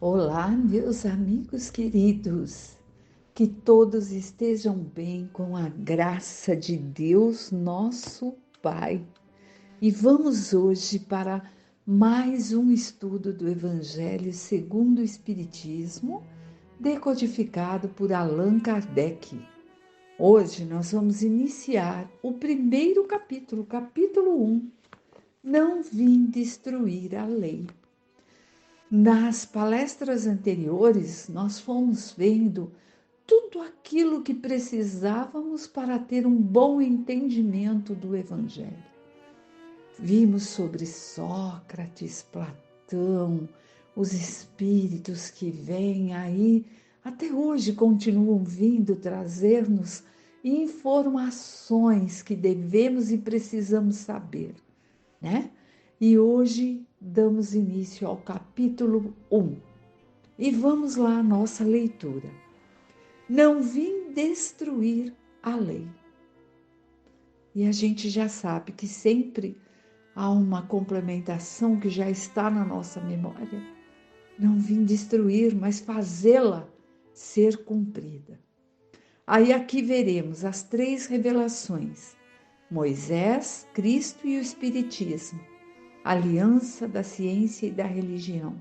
Olá, meus amigos queridos, que todos estejam bem com a graça de Deus, nosso Pai. E vamos hoje para mais um estudo do Evangelho segundo o Espiritismo, decodificado por Allan Kardec. Hoje nós vamos iniciar o primeiro capítulo, capítulo 1, Não vim destruir a lei. Nas palestras anteriores, nós fomos vendo tudo aquilo que precisávamos para ter um bom entendimento do Evangelho. Vimos sobre Sócrates, Platão, os espíritos que vêm aí, até hoje continuam vindo trazer-nos informações que devemos e precisamos saber, né? E hoje damos início ao capítulo 1. E vamos lá à nossa leitura. Não vim destruir a lei. E a gente já sabe que sempre há uma complementação que já está na nossa memória. Não vim destruir, mas fazê-la ser cumprida. Aí aqui veremos as 3 revelações: Moisés, Cristo e o Espiritismo, aliança da ciência e da religião,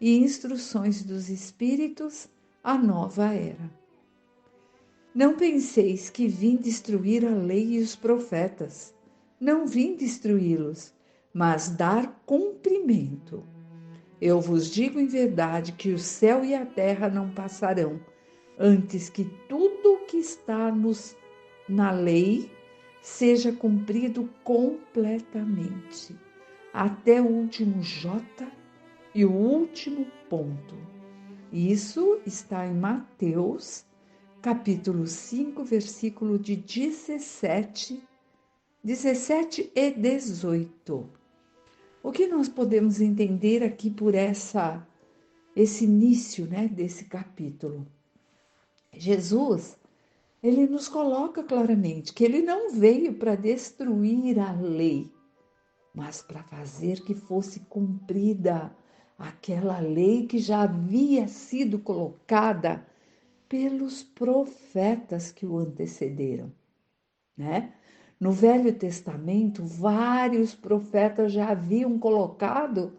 e instruções dos espíritos, a nova era. Não penseis que vim destruir a lei e os profetas. Não vim destruí-los, mas dar cumprimento. Eu vos digo em verdade que o céu e a terra não passarão, antes que tudo o que está na lei seja cumprido completamente, até o último J e o último ponto. Isso está em Mateus, capítulo 5, versículo de 17 e 18. O que nós podemos entender aqui por esse início, né, desse capítulo? Jesus, ele nos coloca claramente que ele não veio para destruir a lei, mas para fazer que fosse cumprida aquela lei que já havia sido colocada pelos profetas que o antecederam, né? No Velho Testamento, vários profetas já haviam colocado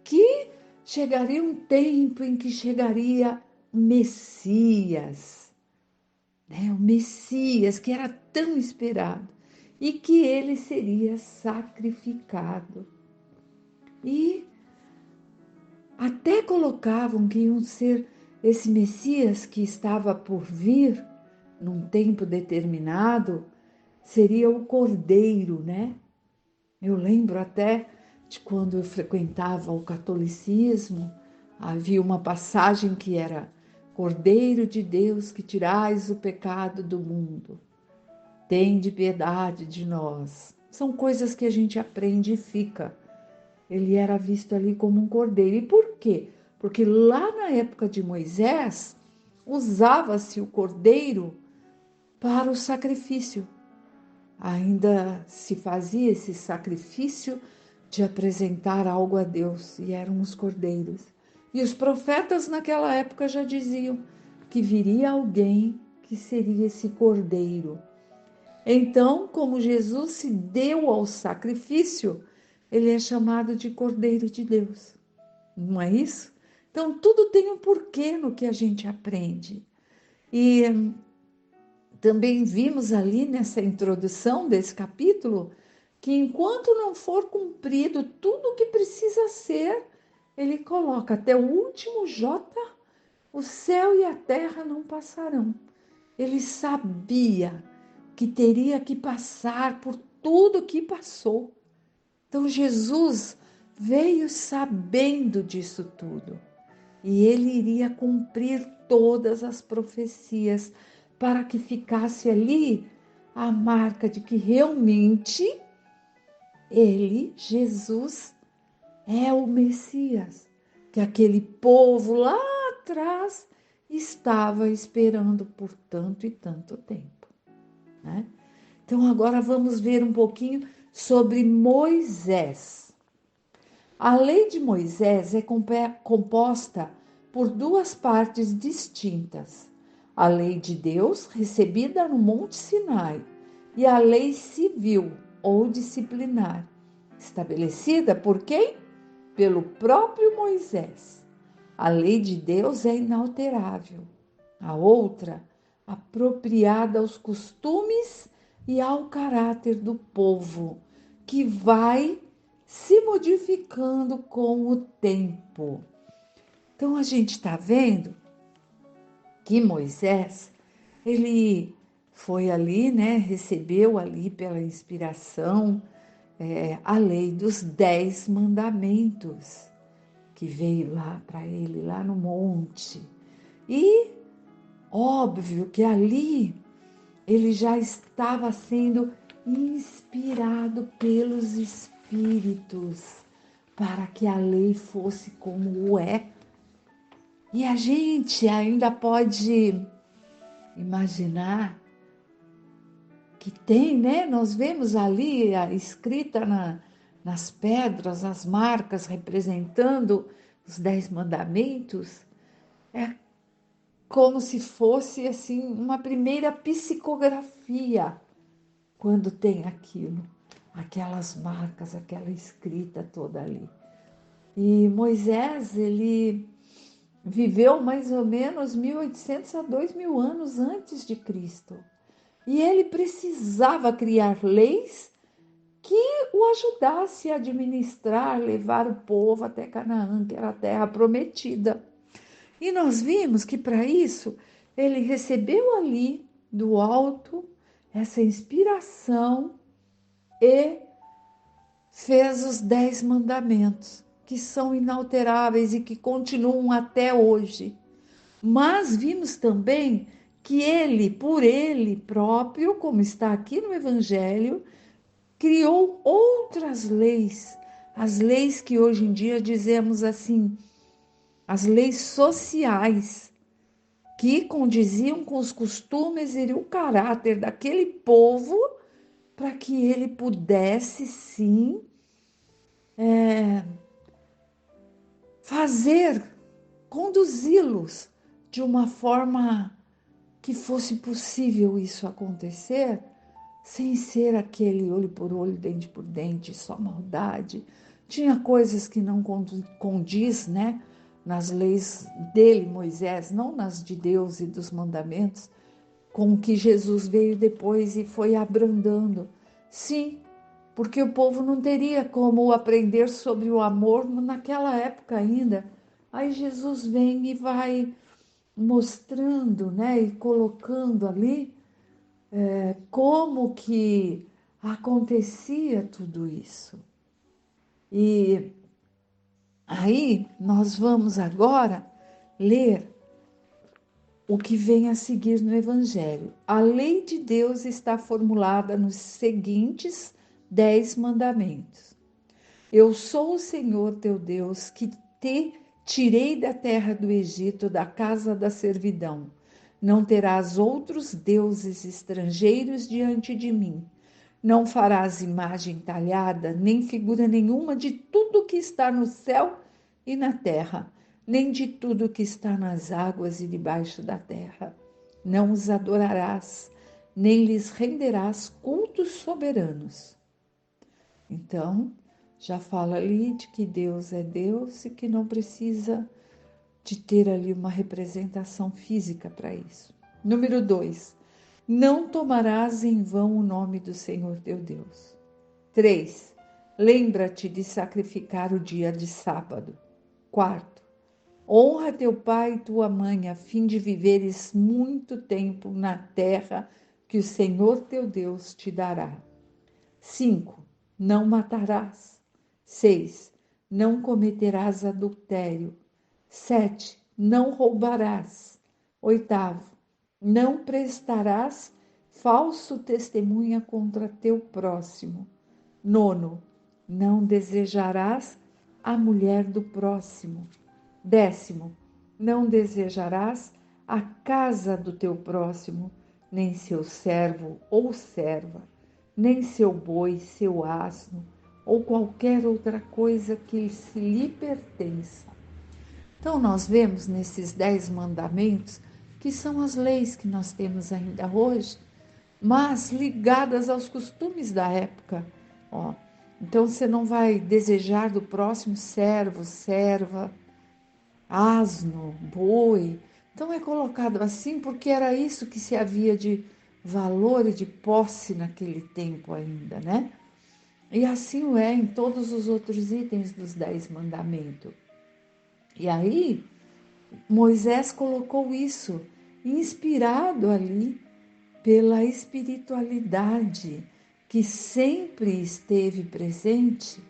que chegaria um tempo em que chegaria o Messias, né? O Messias que era tão esperado e que ele seria sacrificado. E até colocavam que iam ser esse Messias que estava por vir num tempo determinado, seria o Cordeiro, né? Eu lembro até de quando eu frequentava o catolicismo, havia uma passagem que era: Cordeiro de Deus que tirais o pecado do mundo, tende piedade de nós. São coisas que a gente aprende e fica. Ele era visto ali como um cordeiro. E por quê? Porque lá na época de Moisés, usava-se o cordeiro para o sacrifício. Ainda se fazia esse sacrifício de apresentar algo a Deus, e eram os cordeiros. E os profetas naquela época já diziam que viria alguém que seria esse cordeiro. Então, como Jesus se deu ao sacrifício, ele é chamado de Cordeiro de Deus. Não é isso? Então, tudo tem um porquê no que a gente aprende. E também vimos ali nessa introdução desse capítulo que enquanto não for cumprido tudo o que precisa ser, ele coloca até o último J, o céu e a terra não passarão. Ele sabia que teria que passar por tudo que passou. Então Jesus veio sabendo disso tudo. E ele iria cumprir todas as profecias para que ficasse ali a marca de que realmente ele, Jesus, é o Messias, que aquele povo lá atrás estava esperando por tanto e tanto tempo, né? Então agora vamos ver um pouquinho sobre Moisés. A lei de Moisés é composta por duas partes distintas: a lei de Deus, recebida no Monte Sinai, e a lei civil ou disciplinar, estabelecida por quem? Pelo próprio Moisés. A lei de Deus é inalterável. A outra, apropriada aos costumes e ao caráter do povo, que vai se modificando com o tempo. Então a gente está vendo que Moisés, ele foi ali, né, recebeu ali pela inspiração a lei dos 10 mandamentos, que veio lá para ele, lá no monte. E óbvio que ali ele já estava sendo inspirado pelos Espíritos para que a lei fosse como é. E a gente ainda pode imaginar que tem, né? Nós vemos ali a escrita nas pedras, as marcas representando os 10 mandamentos. É como se fosse assim uma primeira psicografia quando tem aquilo, aquelas marcas, aquela escrita toda ali. E Moisés, ele viveu mais ou menos 1800 a 2000 anos antes de Cristo. E ele precisava criar leis que o ajudasse a administrar, levar o povo até Canaã, que era a terra prometida. E nós vimos que para isso ele recebeu ali do alto essa inspiração e fez os 10 mandamentos, que são inalteráveis e que continuam até hoje. Mas vimos também que ele, por ele próprio, como está aqui no Evangelho, criou outras leis, as leis que hoje em dia dizemos assim, as leis sociais, que condiziam com os costumes e o caráter daquele povo, para que ele pudesse sim fazer, conduzi-los de uma forma que fosse possível isso acontecer, sem ser aquele olho por olho, dente por dente, só maldade. Tinha coisas que não condiz, né, nas leis dele, Moisés, não nas de Deus e dos mandamentos, com que Jesus veio depois e foi abrandando. Sim, porque o povo não teria como aprender sobre o amor naquela época ainda. Aí Jesus vem e vai mostrando, né, e colocando ali como que acontecia tudo isso. E aí nós vamos agora ler o que vem a seguir no Evangelho. A lei de Deus está formulada nos seguintes 10 mandamentos. Eu sou o Senhor teu Deus, que te tirei da terra do Egito, da casa da servidão. Não terás outros deuses estrangeiros diante de mim. Não farás imagem talhada, nem figura nenhuma de tudo que está no céu e na terra, nem de tudo que está nas águas e debaixo da terra. Não os adorarás, nem lhes renderás cultos soberanos. Então, já fala ali de que Deus é Deus e que não precisa de ter ali uma representação física para isso. Número 2. Não tomarás em vão o nome do Senhor teu Deus. 3. Lembra-te de sacrificar o dia de sábado. 4. Honra teu pai e tua mãe, a fim de viveres muito tempo na terra que o Senhor teu Deus te dará. 5. Não matarás. 6. Não cometerás adultério. 7. Não roubarás. 8. Não prestarás falso testemunha contra teu próximo. 9. Não desejarás a mulher do próximo. 10. Não desejarás a casa do teu próximo, nem seu servo ou serva, nem seu boi, seu asno, ou qualquer outra coisa que se lhe pertença. Então, nós vemos nesses 10 mandamentos, que são as leis que nós temos ainda hoje, mas ligadas aos costumes da época. Ó, então, você não vai desejar do próximo servo, serva, asno, boi. Então, é colocado assim porque era isso que se havia de valor e de posse naquele tempo ainda, né? E assim o é em todos os outros itens dos 10 mandamentos. E aí, Moisés colocou isso, inspirado ali pela espiritualidade que sempre esteve presente,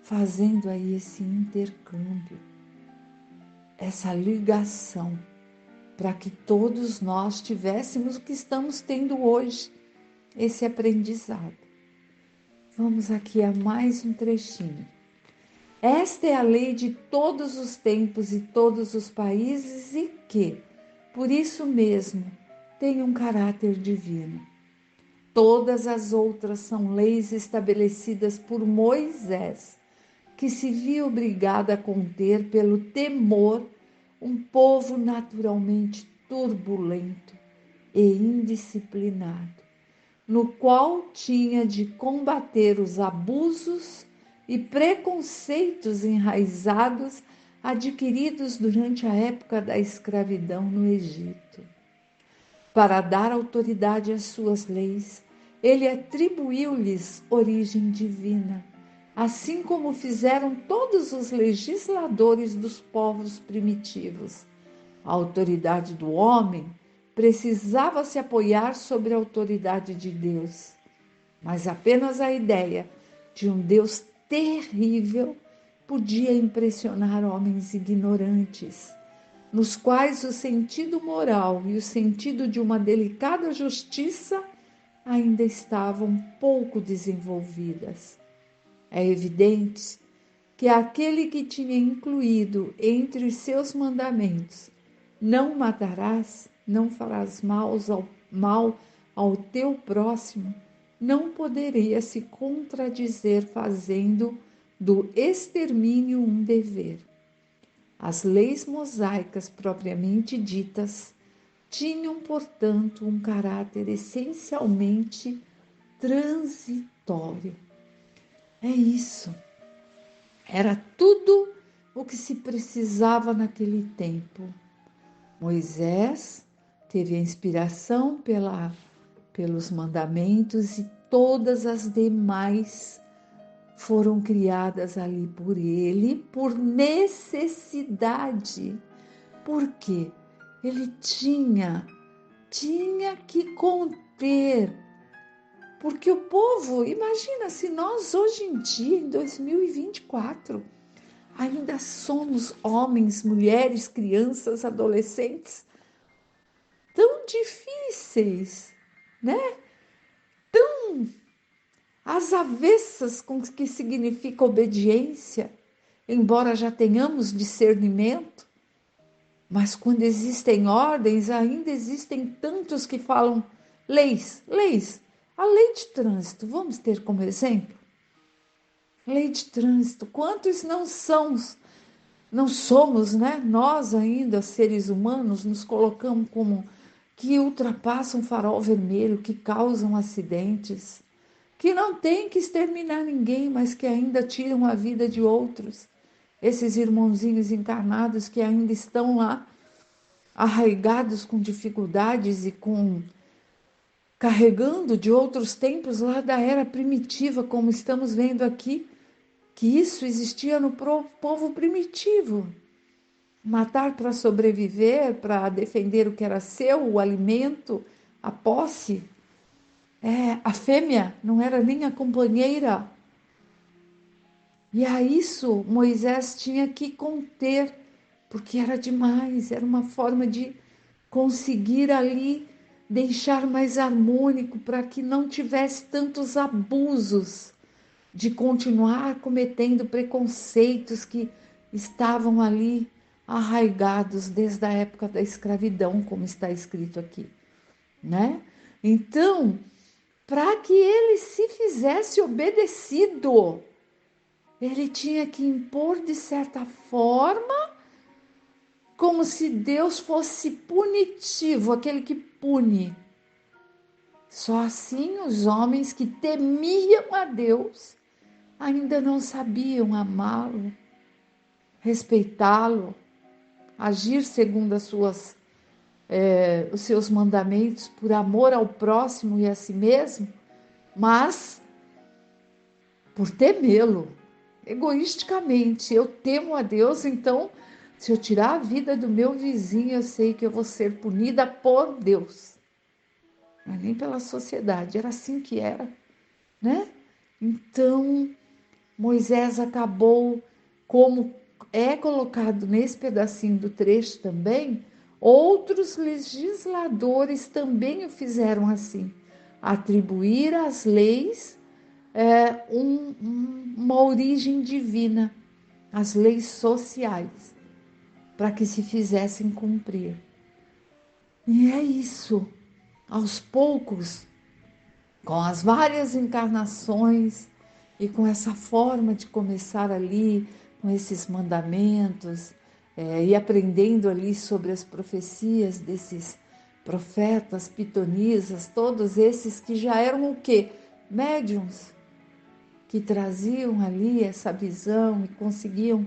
fazendo aí esse intercâmbio, essa ligação, para que todos nós tivéssemos o que estamos tendo hoje, esse aprendizado. Vamos aqui a mais um trechinho. Esta é a lei de todos os tempos e todos os países e que, por isso mesmo, tem um caráter divino. Todas as outras são leis estabelecidas por Moisés, que se viu obrigado a conter pelo temor um povo naturalmente turbulento e indisciplinado, no qual tinha de combater os abusos e preconceitos enraizados adquiridos durante a época da escravidão no Egito. Para dar autoridade às suas leis, ele atribuiu-lhes origem divina, assim como fizeram todos os legisladores dos povos primitivos. A autoridade do homem precisava se apoiar sobre a autoridade de Deus, mas apenas a ideia de um Deus terrível podia impressionar homens ignorantes, nos quais o sentido moral e o sentido de uma delicada justiça ainda estavam pouco desenvolvidas. É evidente que aquele que tinha incluído entre os seus mandamentos: não matarás, não farás mal ao teu próximo, não poderia se contradizer fazendo do extermínio um dever. As leis mosaicas propriamente ditas tinham, portanto, um caráter essencialmente transitório. É isso. Era tudo o que se precisava naquele tempo. Moisés teve a inspiração pelos mandamentos e todas as demais foram criadas ali por ele, por necessidade. Porque ele tinha que conter. Porque o povo, imagina se nós hoje em dia, em 2024, ainda somos homens, mulheres, crianças, adolescentes, tão difíceis, né? Tão às avessas com o que significa obediência, embora já tenhamos discernimento, mas quando existem ordens, ainda existem tantos que falam leis. A lei de trânsito, vamos ter como exemplo? Lei de trânsito, quantos não somos, né? Nós ainda, seres humanos, nos colocamos como que ultrapassam farol vermelho, que causam acidentes, que não tem que exterminar ninguém, mas que ainda tiram a vida de outros. Esses irmãozinhos encarnados que ainda estão lá, arraigados com dificuldades e carregando de outros tempos lá da era primitiva, como estamos vendo aqui, que isso existia no povo primitivo. Matar para sobreviver, para defender o que era seu, o alimento, a posse. A fêmea não era nem a companheira. E a isso Moisés tinha que conter, porque era demais, era uma forma de conseguir ali deixar mais harmônico para que não tivesse tantos abusos, de continuar cometendo preconceitos que estavam ali arraigados desde a época da escravidão, como está escrito aqui, né? Então, para que ele se fizesse obedecido, Ele tinha que impor de certa forma, como se Deus fosse punitivo, aquele que pune. Só assim os homens que temiam a Deus ainda não sabiam amá-lo, respeitá-lo, agir segundo os seus mandamentos por amor ao próximo e a si mesmo, mas por temê-lo, egoisticamente. Eu temo a Deus, então, se eu tirar a vida do meu vizinho, eu sei que eu vou ser punida por Deus, não é nem pela sociedade. Era assim que era, né? Então, Moisés acabou, como é colocado nesse pedacinho do trecho também, outros legisladores também o fizeram assim, atribuir às leis uma origem divina, as leis sociais, para que se fizessem cumprir. E é isso, aos poucos, com as várias encarnações e com essa forma de começar ali, com esses mandamentos, e aprendendo ali sobre as profecias desses profetas, pitonisas, todos esses que já eram o quê? Médiuns, que traziam ali essa visão e conseguiam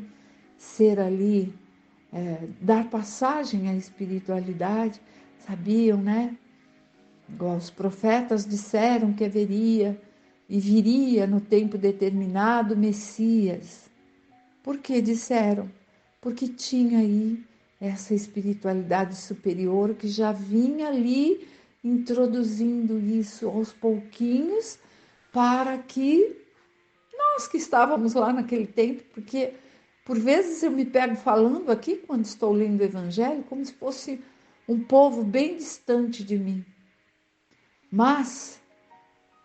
ser ali, dar passagem à espiritualidade, sabiam, né? Igual os profetas disseram que haveria e viria no tempo determinado o Messias. Por que disseram? Porque tinha aí essa espiritualidade superior que já vinha ali introduzindo isso aos pouquinhos para que nós que estávamos lá naquele tempo, porque por vezes eu me pego falando aqui quando estou lendo o Evangelho como se fosse um povo bem distante de mim. Mas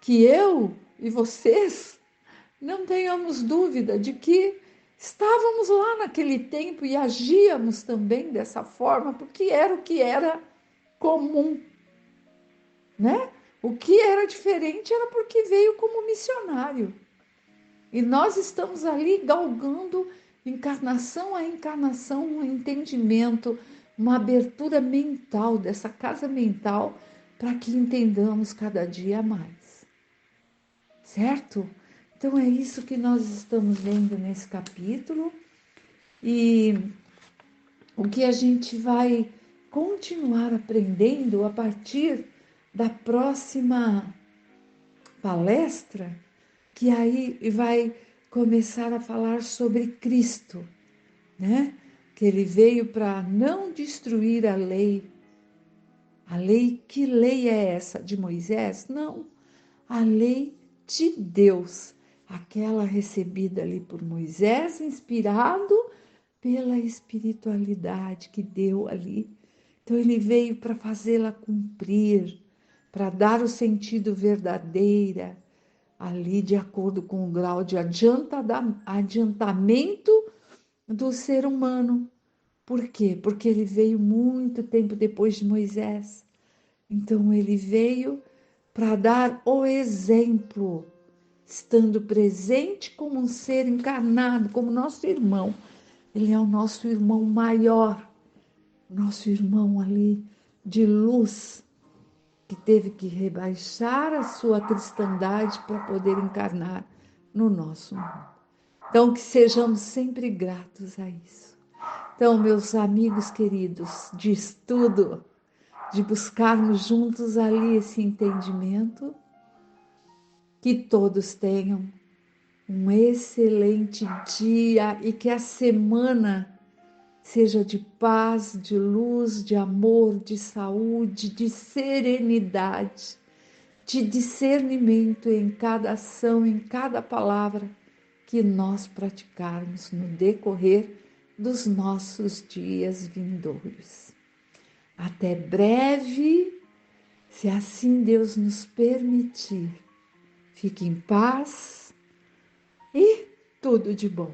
que eu e vocês não tenhamos dúvida de que estávamos lá naquele tempo e agíamos também dessa forma, porque era o que era comum, né? O que era diferente era porque veio como missionário. E nós estamos ali galgando encarnação a encarnação, um entendimento, uma abertura mental dessa casa mental para que entendamos cada dia mais. Certo? Então é isso que nós estamos vendo nesse capítulo e o que a gente vai continuar aprendendo a partir da próxima palestra, que aí vai começar a falar sobre Cristo, né? Que ele veio para não destruir a lei. A lei, que lei é essa? De Moisés? Não. A lei de Deus, aquela recebida ali por Moisés, inspirado pela espiritualidade que deu ali. Então ele veio para fazê-la cumprir, para dar o sentido verdadeiro ali de acordo com o grau de adiantamento do ser humano. Por quê? Porque ele veio muito tempo depois de Moisés. Então ele veio para dar o exemplo, estando presente como um ser encarnado, como nosso irmão. Ele é o nosso irmão maior, nosso irmão ali de luz, que teve que rebaixar a sua cristandade para poder encarnar no nosso mundo. Então, que sejamos sempre gratos a isso. Então, meus amigos queridos, de estudo, de buscarmos juntos ali esse entendimento, que todos tenham um excelente dia e que a semana seja de paz, de luz, de amor, de saúde, de serenidade, de discernimento em cada ação, em cada palavra que nós praticarmos no decorrer dos nossos dias vindouros. Até breve, se assim Deus nos permitir. Fique em paz e tudo de bom.